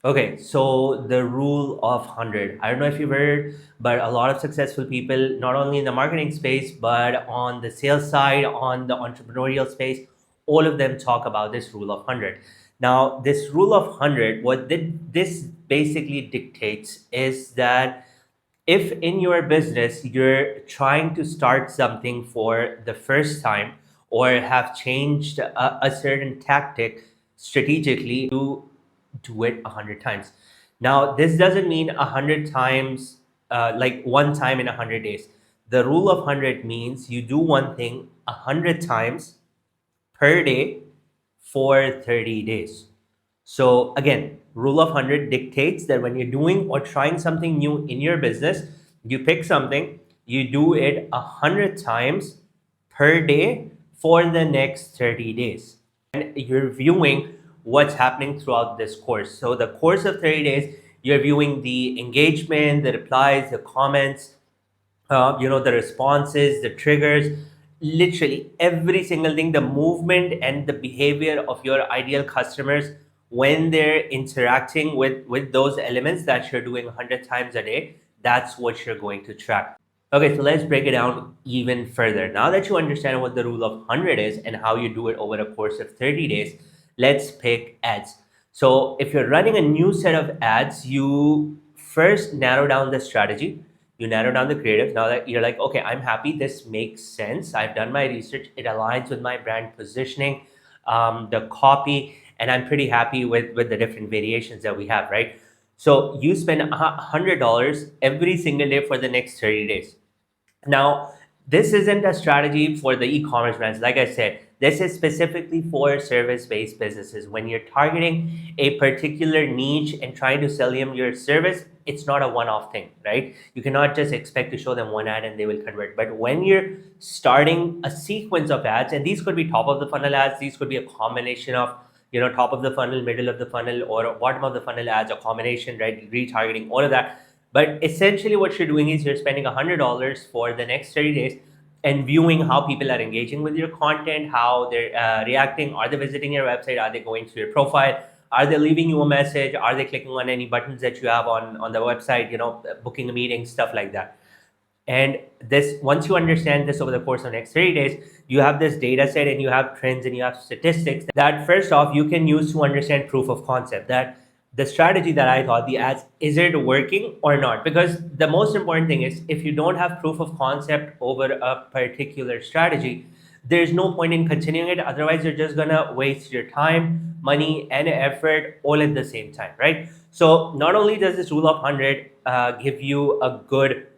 Okay, so the rule of 100. I don't know if you've heard, but a lot of successful people, not only in the marketing space, but on the sales side, on the entrepreneurial space, all of them talk about this rule of 100. Now, this rule of 100, this basically dictates is that if in your business you're trying to start something for the first time or have changed a certain tactic strategically, you do it 100 times. Now, this doesn't mean 100 times, like one time in 100 days. The rule of 100 means you do one thing 100 times per day for 30 days. So again, rule of 100 dictates that when you're doing or trying something new in your business, you pick something, you do it 100 times per day for the next 30 days. And you're viewing what's happening throughout this course. So the course of 30 days, you're viewing the engagement, the replies, the comments, the responses, the triggers, literally every single thing, the movement and the behavior of your ideal customers when they're interacting with those elements that you're doing 100 times a day. That's what you're going to track. Okay, so let's break it down even further. Now that you understand what the rule of 100 is and how you do it over a course of 30 days, let's pick ads. So if you're running a new set of ads, you first narrow down the strategy, you narrow down the creative. Now that you're like, okay, I'm happy, this makes sense. I've done my research, it aligns with my brand positioning, the copy, and I'm pretty happy with the different variations that we have, right? So you spend $100 every single day for the next 30 days. Now, this isn't a strategy for the e-commerce brands. Like I said, this is specifically for service-based businesses. When you're targeting a particular niche and trying to sell them your service, it's not a one-off thing, right? You cannot just expect to show them one ad and they will convert. But when you're starting a sequence of ads, and these could be top of the funnel ads, these could be a combination of top of the funnel, middle of the funnel, or bottom of the funnel ads, a combination, right? Retargeting, all of that. But essentially, what you're doing is you're spending $100 for the next 30 days and viewing how people are engaging with your content, how they're reacting. Are they visiting your website? Are they going to your profile? Are they leaving you a message? Are they clicking on any buttons that you have on the website, booking a meeting, stuff like that. And this, once you understand this over the course of the next 30 days, you have this data set and you have trends and you have statistics that first off you can use to understand proof of concept, that the strategy that I thought, the ads, is it working or not? Because the most important thing is if you don't have proof of concept over a particular strategy, there's no point in continuing it. Otherwise, you're just gonna waste your time, money, and effort all at the same time, right? So not only does this rule of 100 give you a good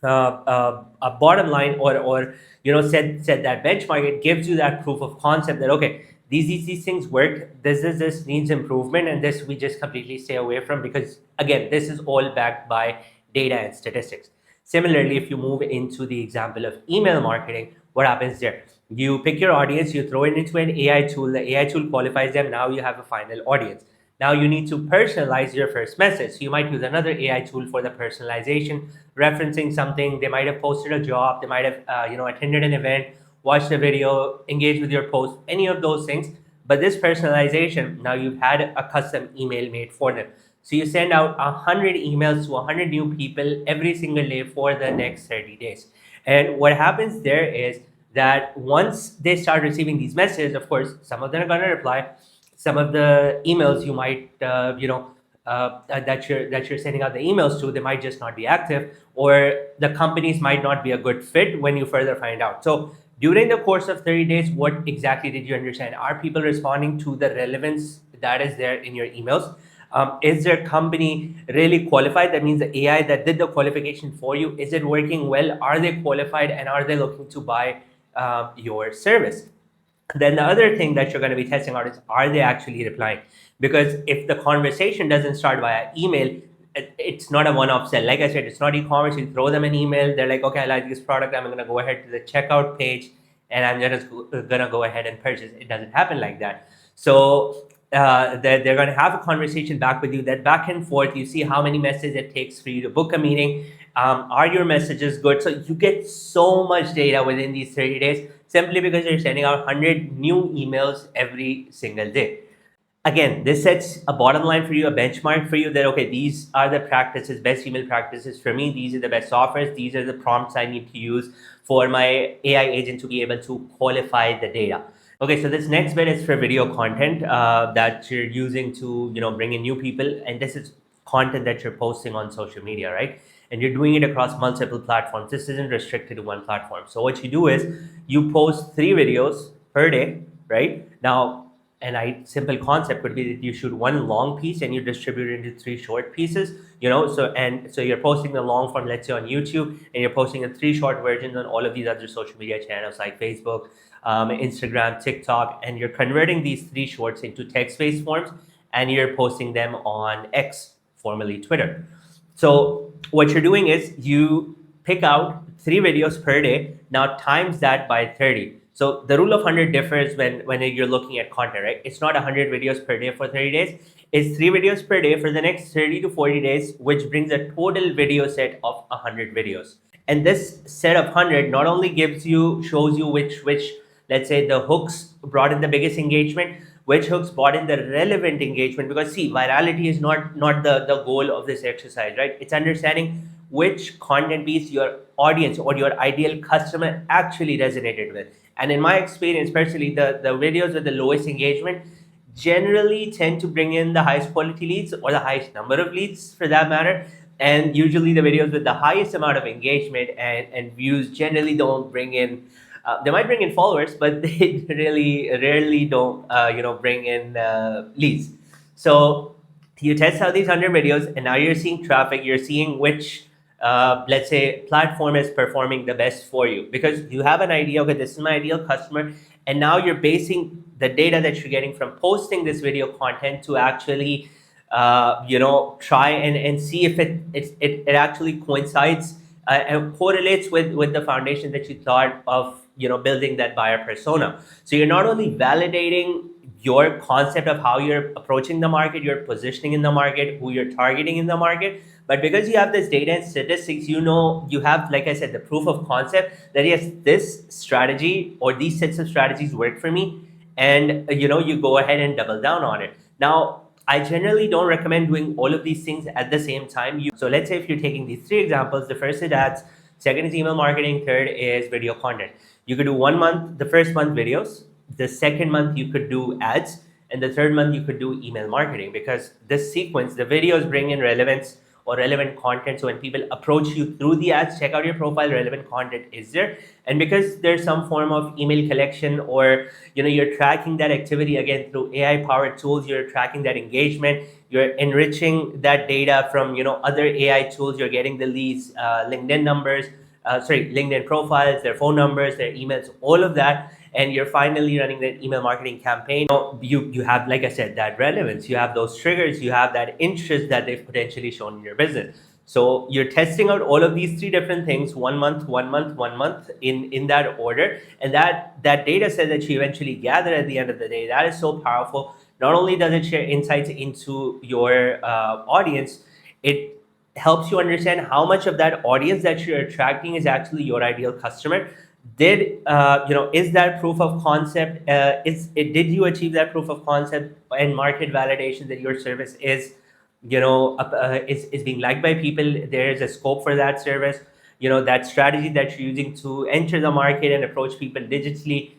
a bottom line, or set that benchmark, it gives you that proof of concept that okay, these things work, this needs improvement, and this we just completely stay away from, because again, this is all backed by data and statistics. Similarly, if you move into the example of email marketing, what happens there? You pick your audience, you throw it into an AI tool, the AI tool qualifies them, now you have a final audience. Now you need to personalize your first message. So you might use another AI tool for the personalization, referencing something. They might have posted a job. They might have attended an event, watched a video, engaged with your post, any of those things. But this personalization, now you've had a custom email made for them. So you send out 100 emails to 100 new people every single day for the next 30 days. And what happens there is that once they start receiving these messages, of course, some of them are going to reply. Some of the emails you might that you're sending out the emails to, they might just not be active, or the companies might not be a good fit when you further find out. So during the course of 30 days, what exactly did you understand? Are people responding to the relevance that is there in your emails? Is their company really qualified? That means the AI that did the qualification for you, is it working well? Are they qualified, and are they looking to buy your service? Then the other thing that you're going to be testing out is, are they actually replying? Because if the conversation doesn't start via email, it's not a one-off sell. Like I said, it's not e-commerce. You throw them an email, they're like, okay, I like this product, I'm going to go ahead to the checkout page and I'm just going to go ahead and purchase. It doesn't happen like that. So they're going to have a conversation back with you, that back and forth. You see how many messages it takes for you to book a meeting. Are your messages good? So you get so much data within these 30 days simply because you're sending out 100 new emails every single day. Again, this sets a bottom line for you, a benchmark for you that, okay, these are the practices, best email practices for me. These are the best offers. These are the prompts I need to use for my AI agent to be able to qualify the data. Okay, so this next bit is for video content that you're using to, bring in new people, and this is content that you're posting on social media, right? And you're doing it across multiple platforms. This isn't restricted to one platform. So what you do is you post 3 videos per day, right? Now, and I simple concept would be that you shoot one long piece and you distribute it into 3 short pieces, so you're posting the long form, let's say on YouTube, and you're posting a 3 short versions on all of these other social media channels like Facebook, Instagram, TikTok, and you're converting these 3 shorts into text-based forms, and you're posting them on X, formerly Twitter. So what you're doing is you pick out 3 videos per day. Now times that by 30. So the rule of 100 differs when you're looking at content, right? It's not 100 videos per day for 30 days. It's 3 videos per day for the next 30 to 40 days, which brings a total video set of 100 videos. And this set of 100 not only shows you which let's say the hooks brought in the biggest engagement, which hooks brought in the relevant engagement, because see, virality is not the goal of this exercise, right? It's understanding which content piece your audience or your ideal customer actually resonated with. And in my experience personally, the videos with the lowest engagement generally tend to bring in the highest quality leads, or the highest number of leads for that matter. And usually the videos with the highest amount of engagement and views generally don't bring in, they might bring in followers, but they really rarely don't bring in leads. So you test out these 100 videos, and now you're seeing traffic. You're seeing which let's say platform is performing the best for you, because you have an idea, okay, this is my ideal customer. And now you're basing the data that you're getting from posting this video content to actually try and see if it actually coincides and correlates with the foundation that you thought of, building that buyer persona. So you're not only validating your concept of how you're approaching the market, your positioning in the market, who you're targeting in the market, but because you have this data and statistics, you have, like I said, the proof of concept that yes, this strategy or these sets of strategies work for me, and you go ahead and double down on it. Now, I generally don't recommend doing all of these things at the same time. So let's say if you're taking these 3 examples, the first is ads, second is email marketing, third is video content. You could do 1 month, the first month videos, the second month you could do ads, and the third month you could do email marketing, because this sequence, the videos bring in relevance or relevant content. So when people approach you through the ads, check out your profile, relevant content is there. And because there's some form of email collection, or you're tracking that activity again through AI powered tools, you're tracking that engagement, you're enriching that data from other AI tools, you're getting the leads, LinkedIn numbers, LinkedIn profiles, their phone numbers, their emails, all of that. And you're finally running that email marketing campaign. You have, like I said, that relevance, you have those triggers, you have that interest that they've potentially shown in your business. So you're testing out all of these 3 different things, 1 month, 1 month, 1 month, in that order. And that data set that you eventually gather at the end of the day, that is so powerful. Not only does it share insights into your audience, it helps you understand how much of that audience that you're attracting is actually your ideal customer. Is that proof of concept, did you achieve that proof of concept and market validation that your service is being liked by people? There is a scope for that service. That strategy that you're using to enter the market and approach people digitally,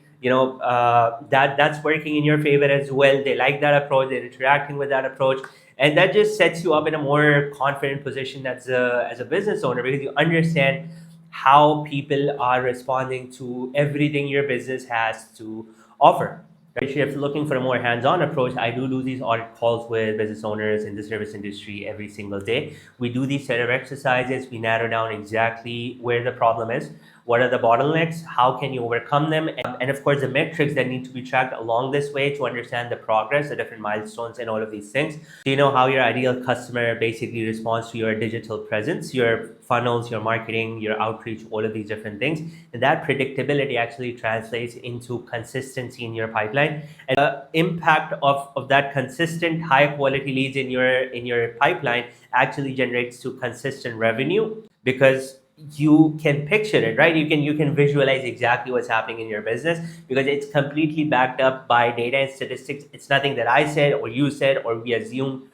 that's working in your favor as well. They like that approach, they're interacting with that approach, and that just sets you up in a more confident position as a business owner, because you understand how people are responding to everything your business has to offer. Right? If you're looking for a more hands-on approach, I do these audit calls with business owners in the service industry every single day. We do these set of exercises. We narrow down exactly where the problem is, what are the bottlenecks, how can you overcome them, and of course the metrics that need to be tracked along this way to understand the progress, the different milestones, and all of these things. So you know how your ideal customer basically responds to your digital presence, your funnels, your marketing, your outreach, all of these different things. And that predictability actually translates into consistency in your pipeline. And the impact of that consistent high quality leads in your pipeline actually generates to consistent revenue, because you can picture it, right? You can visualize exactly what's happening in your business because it's completely backed up by data and statistics. It's nothing that I said or you said or we assume